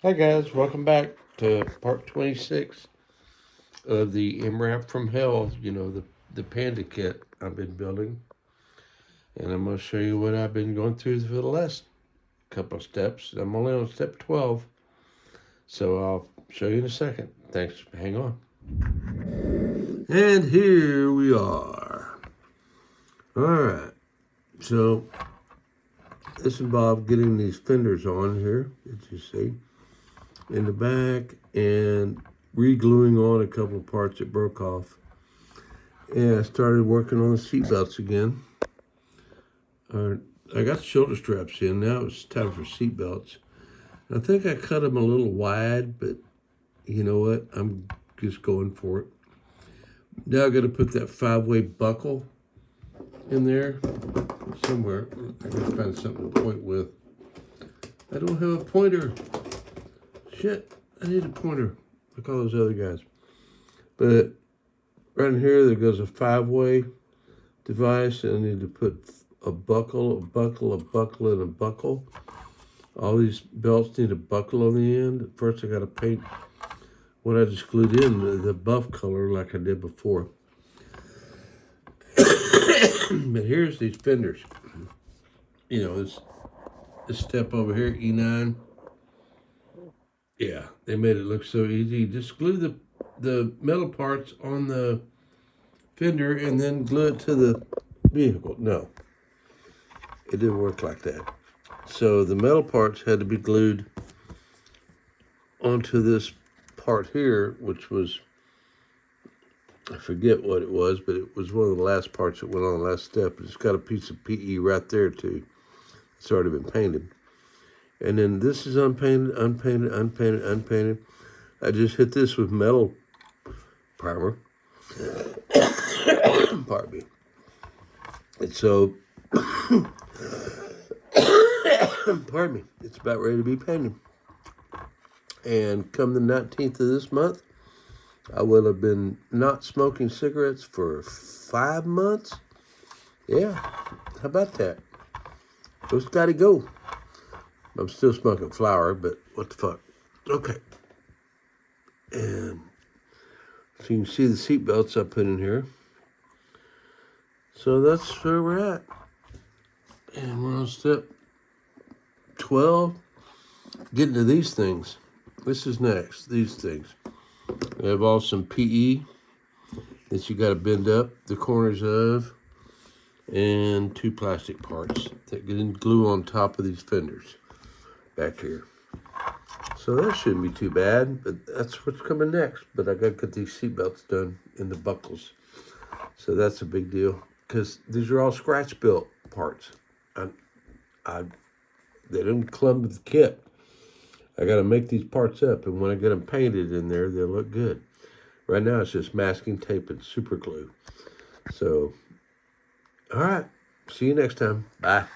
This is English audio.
Hi guys, welcome back to part 26 of the MRAP from hell, the Panda kit I've been building. And I'm going to show you what I've been going through for the last couple of steps. I'm only on step 12, so I'll show you in a second. Thanks, hang on. And here we are. Alright, so this involved getting these fenders on here, as you see, in the back, and re-gluing on a couple of parts that broke off. And I started working on the seat belts again. I got the shoulder straps in. Now it's time for seat belts. I think I cut them a little wide, but you know what? I'm just going for it. Now I got to put that 5-way buckle in there somewhere. I got to find something to point with. I don't have a pointer. Shit, I need a pointer like all those other guys. But right in here, there goes a 5-way device, and I need to put a buckle, and a buckle. All these belts need a buckle on the end. First, I got to paint what I just glued in, the buff color like I did before. But here's these fenders. You know, this step over here, E9. Yeah, they made it look so easy. Just glue the metal parts on the fender and then glue it to the vehicle. No, it didn't work like that. So the metal parts had to be glued onto this part here, which was, I forget what it was, but it was one of the last parts that went on the last step. It's got a piece of PE right there too. It's already been painted. And then this is unpainted. I just hit this with metal primer. Pardon me. And so, pardon me, it's about ready to be painted. And come the 19th of this month, I will have been not smoking cigarettes for 5 months. Yeah, how about that? Just gotta go. I'm still smoking flower, but what the fuck? Okay. And so you can see the seat belts I put in here. So that's where we're at. And we're on step 12. Getting to these things. This is next, these things. We have all some PE that you got to bend up the corners of, and 2 plastic parts that get in glue on top of these fenders back here. So that shouldn't be too bad, but that's what's coming next. But I got to get these seat belts done in the buckles. So that's a big deal, because these are all scratch built parts. They didn't come with the kit. I got to make these parts up, and when I get them painted in there, they'll look good. Right now, it's just masking tape and super glue. So, all right. See you next time. Bye.